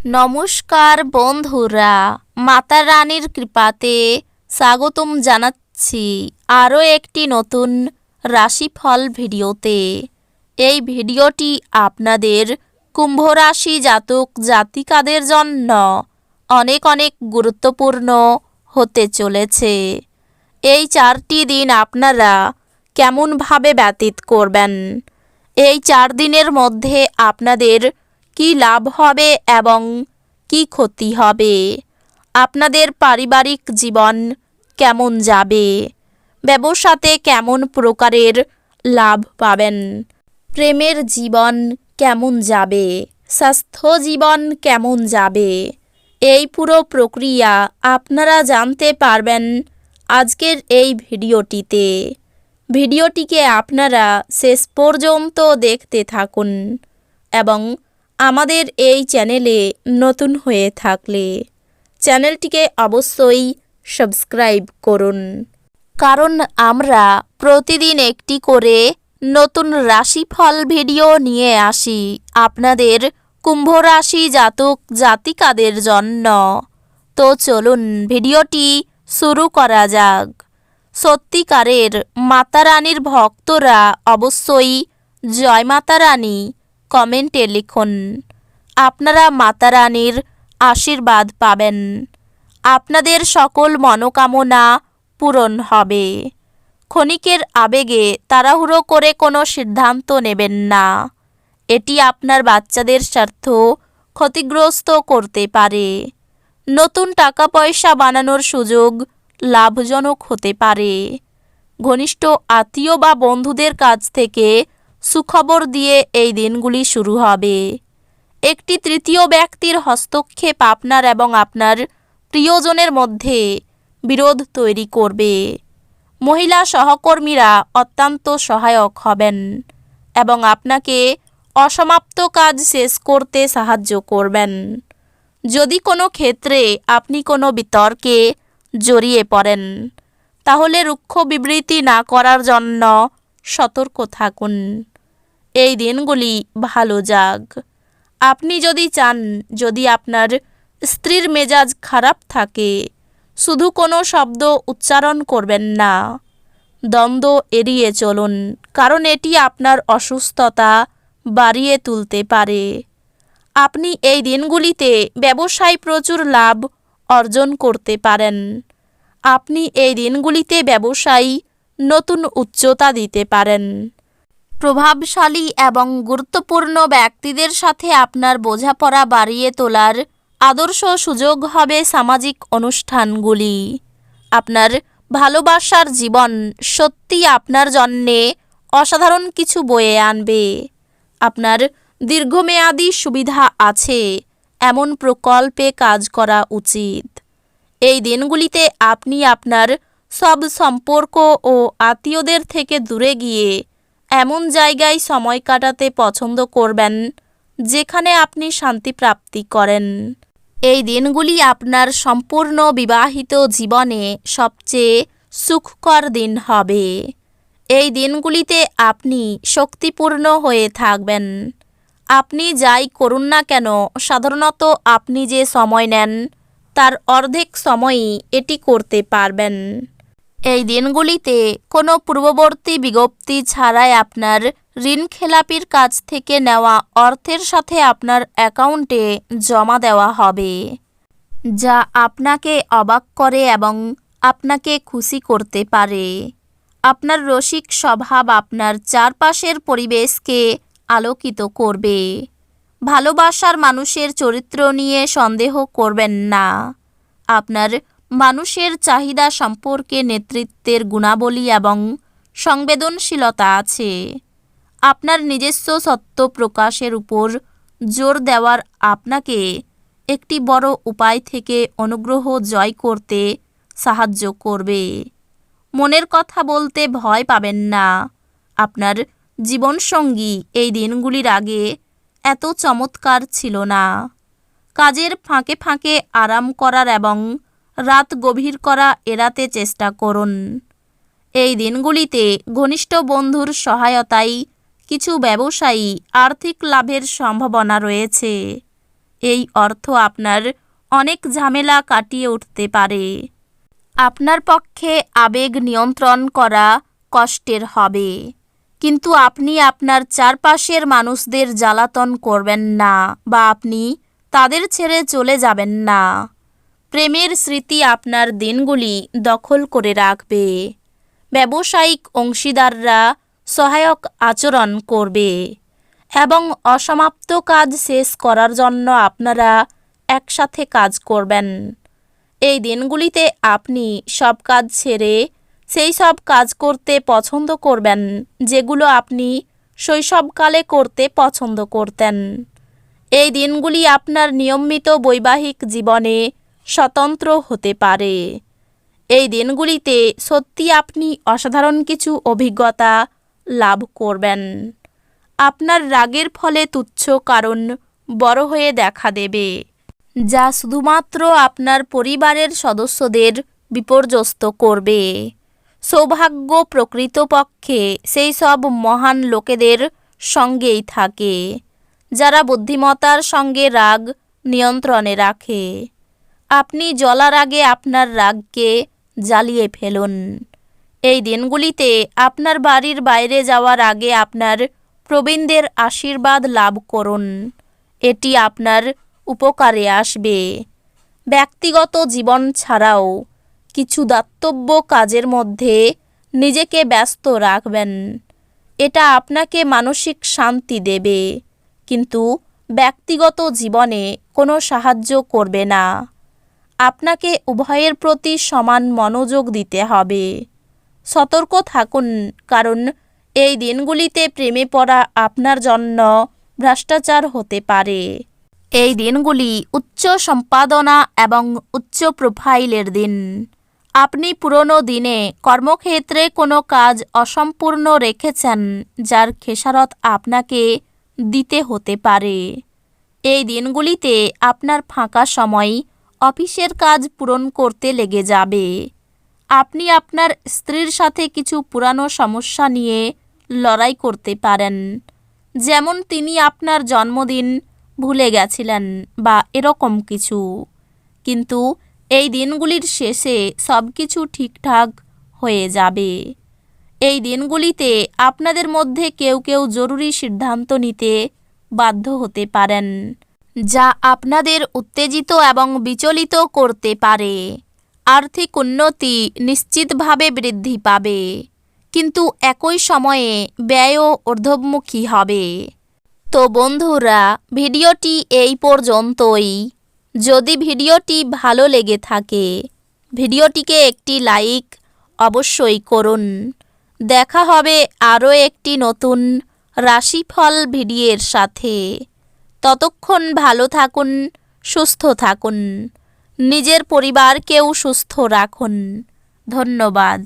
নমস্কার বন্ধুরা, মাতা রানীর কৃপাতে স্বাগতম জানাচ্ছি আরও একটি নতুন রাশিফল ভিডিওতে। এই ভিডিওটি আপনাদের কুম্ভ রাশি জাতক জাতিকাদের জন্য অনেক অনেক গুরুত্বপূর্ণ হতে চলেছে। এই 4টি দিন আপনারা কেমনভাবে ব্যতীত করবেন, এই 4 দিনের মধ্যে আপনাদের কি লাভ হবে এবং কি ক্ষতি হবে, আপনাদের পারিবারিক জীবন কেমন যাবে, ব্যবসাতে কেমন প্রকারের লাভ পাবেন, প্রেমের জীবন কেমন যাবে, স্বাস্থ্য জীবন কেমন যাবে, এই পুরো প্রক্রিয়া আপনারা জানতে পারবেন আজকের এই ভিডিওটিতে। ভিডিওটিকে আপনারা শেষ পর্যন্ত দেখতে থাকুন এবং আমাদের এই চ্যানেলে নতুন হয়ে থাকলে চ্যানেলটিকে অবশ্যই সাবস্ক্রাইব করুন, কারণ আমরা প্রতিদিন একটি করে নতুন রাশিফল ভিডিও নিয়ে আসি আপনাদের কুম্ভ রাশি জাতক জাতিকাদের জন্য। তো চলুন ভিডিওটি শুরু করা যাক। সত্যিকারের মাতা রানীর ভক্তরা অবশ্যই জয় মাতা রানী কমেন্টে লিখুন। আপনারা মাতা রানীর আশীর্বাদ পাবেন, আপনাদের সকল মনোকামনা পূরণ হবে। ক্ষণিকের আবেগে তাড়াহুড়ো করে কোনো সিদ্ধান্ত নেবেন না, এটি আপনার বাচ্চাদের স্বার্থ ক্ষতিগ্রস্ত করতে পারে। নতুন টাকা পয়সা বানানোর সুযোগ লাভজনক হতে পারে। ঘনিষ্ঠ আত্মীয় বা বন্ধুদের কাছ থেকে সুখবর দিয়ে এই দিনগুলি শুরু হবে। একটি তৃতীয় ব্যক্তির হস্তক্ষেপ আপনার এবং আপনার প্রিয়জনের মধ্যে বিরোধ তৈরি করবে। মহিলা সহকর্মীরা অত্যন্ত সহায়ক হবেন এবং আপনাকে অসমাপ্ত কাজ শেষ করতে সাহায্য করবেন। যদি কোনো ক্ষেত্রে আপনি কোনো বিতর্কে জড়িয়ে পড়েন, তাহলে রুক্ষ বিবৃতি না করার জন্য সতর্ক থাকুন। এই দিনগুলি ভালো যাক। আপনি যদি চান, যদি আপনার স্ত্রীর মেজাজ খারাপ থাকে, শুধু কোনো শব্দ উচ্চারণ করবেন না। দ্বন্দ্ব এড়িয়ে চলুন, কারণ এটি আপনার অসুস্থতা বাড়িয়ে তুলতে পারে। আপনি এই দিনগুলিতে ব্যবসায় প্রচুর লাভ অর্জন করতে পারেন। আপনি এই দিনগুলিতে ব্যবসায় নতুন উচ্চতা দিতে পারেন। প্রভাবশালী এবং গুরুত্বপূর্ণ ব্যক্তিদের সাথে আপনার বোঝাপড়া বাড়িয়ে তোলার আদর্শ সুযোগ হবে সামাজিক অনুষ্ঠানগুলি। আপনার ভালোবাসার জীবন সত্যি আপনার জন্যে অসাধারণ কিছু বয়ে আনবে। আপনার দীর্ঘমেয়াদী সুবিধা আছে এমন প্রকল্পে কাজ করা উচিত। এই দিনগুলিতে আপনি আপনার সব সম্পর্ক ও আত্মীয়দের থেকে দূরে গিয়ে এমন জায়গায় সময় কাটাতে পছন্দ করবেন যেখানে আপনি শান্তি প্রাপ্তি করেন। এই দিনগুলি আপনার সম্পূর্ণ বিবাহিত জীবনে সবচেয়ে সুখকর দিন হবে। এই দিনগুলিতে আপনি শক্তিপূর্ণ হয়ে থাকবেন। আপনি যাই করুন না কেন, সাধারণত আপনি যে সময় নেন তার অর্ধেক সময়ই এটি করতে পারবেন। এই দিনগুলিতে কোনো পূর্ববর্তী বিজ্ঞপ্তি ছাড়াই আপনার ঋণখেলাপির কাছ থেকে নেওয়া অর্থের সাথে আপনার অ্যাকাউন্টে জমা দেওয়া হবে, যা আপনাকে অবাক করে এবং আপনাকে খুশি করতে পারে। আপনার রসিক স্বভাব আপনার চারপাশের পরিবেশকে আলোকিত করবে। ভালোবাসার মানুষের চরিত্র নিয়ে সন্দেহ করবেন না। আপনার মানুষের চাহিদা সম্পর্কে নেতৃত্বের গুণাবলী এবং সংবেদনশীলতা আছে। আপনার নিজস্ব সত্য প্রকাশের উপর জোর দেওয়ার আপনাকে একটি বড় উপায় থেকে অনুগ্রহ জয় করতে সাহায্য করবে। মনের কথা বলতে ভয় পাবেন না। আপনার জীবনসঙ্গী এই দিনগুলির আগে এত চমৎকার ছিল না। কাজের ফাঁকে ফাঁকে আরাম করার এবং রাত গভীর করা এড়াতে চেষ্টা করুন। এই দিনগুলিতে ঘনিষ্ঠ বন্ধুর সহায়তায় কিছু ব্যবসায়ী আর্থিক লাভের সম্ভাবনা রয়েছে। এই অর্থ আপনার অনেক ঝামেলা কাটিয়ে উঠতে পারে। আপনার পক্ষে আবেগ নিয়ন্ত্রণ করা কষ্টের হবে, কিন্তু আপনি আপনার চারপাশের মানুষদের জ্বালাতন করবেন না বা আপনি তাদের ছেড়ে চলে যাবেন না। প্রেমের স্মৃতি আপনার দিনগুলি দখল করে রাখবে। ব্যবসায়িক অংশীদাররা সহায়ক আচরণ করবে এবং অসমাপ্ত কাজ শেষ করার জন্য আপনারা একসাথে কাজ করবেন। এই দিনগুলিতে আপনি সব কাজ ছেড়ে সেই সব কাজ করতে পছন্দ করবেন যেগুলো আপনি শৈশবকালে করতে পছন্দ করতেন। এই দিনগুলি আপনার নিয়মিত বৈবাহিক জীবনে স্বতন্ত্র হতে পারে। এই দিনগুলিতে সত্যি আপনি অসাধারণ কিছু অভিজ্ঞতা লাভ করবেন। আপনার রাগের ফলে তুচ্ছ কারণ বড় হয়ে দেখা দেবে, যা শুধুমাত্র আপনার পরিবারের সদস্যদের বিপর্যস্ত করবে। সৌভাগ্য প্রকৃতপক্ষে সেই সব মহান লোকেদের সঙ্গেই থাকে যারা বুদ্ধিমত্তার সঙ্গে রাগ নিয়ন্ত্রণে রাখে। আপনি জ্বলার আগে আপনার রাগকে জ্বালিয়ে ফেলুন। এই দিনগুলিতে আপনার বাড়ির বাইরে যাওয়ার আগে আপনার প্রবীণদের আশীর্বাদ লাভ করুন, এটি আপনার উপকারে আসবে। ব্যক্তিগত জীবন ছাড়াও কিছু দাতব্য কাজের মধ্যে নিজেকে ব্যস্ত রাখবেন। এটা আপনাকে মানসিক শান্তি দেবে, কিন্তু ব্যক্তিগত জীবনে কোনো সাহায্য করবে না। আপনাকে উভয়ের প্রতি সমান মনোযোগ দিতে হবে। সতর্ক থাকুন, কারণ এই দিনগুলিতে প্রেমে পড়া আপনার জন্য ভ্রষ্টাচার হতে পারে। এই দিনগুলি উচ্চ সম্পাদনা এবং উচ্চ প্রোফাইলের দিন। আপনি পুরনো দিনে কর্মক্ষেত্রে কোনো কাজ অসম্পূর্ণ রেখেছেন যার খেসারত আপনাকে দিতে হতে পারে। এই দিনগুলিতে আপনার ফাঁকা সময় অফিসের কাজ পূরণ করতে লেগে যাবে। আপনি আপনার স্ত্রীর সাথে কিছু পুরানো সমস্যা নিয়ে লড়াই করতে পারেন, যেমন তিনি আপনার জন্মদিন ভুলে গেছিলেন বা এরকম কিছু। কিন্তু এই দিনগুলির শেষে সব কিছু ঠিকঠাক হয়ে যাবে। এই দিনগুলিতে আপনাদের মধ্যে কেউ কেউ জরুরি সিদ্ধান্ত নিতে বাধ্য হতে পারেন, যা আপনাদের উত্তেজিত এবং বিচলিত করতে পারে। আর্থিক উন্নতি নিশ্চিতভাবে বৃদ্ধি পাবে, কিন্তু একই সময়ে ব্যয়ও ঊর্ধ্বমুখী হবে। তো বন্ধুরা, ভিডিওটি এই পর্যন্তই। যদি ভিডিওটি ভালো লেগে থাকে ভিডিওটিকে একটি লাইক অবশ্যই করুন। দেখা হবে আরও একটি নতুন রাশিফল ভিডিওর সাথে। ততক্ষণ ভালো থাকুন, সুস্থ থাকুন, নিজের পরিবারকেও সুস্থ রাখুন। ধন্যবাদ।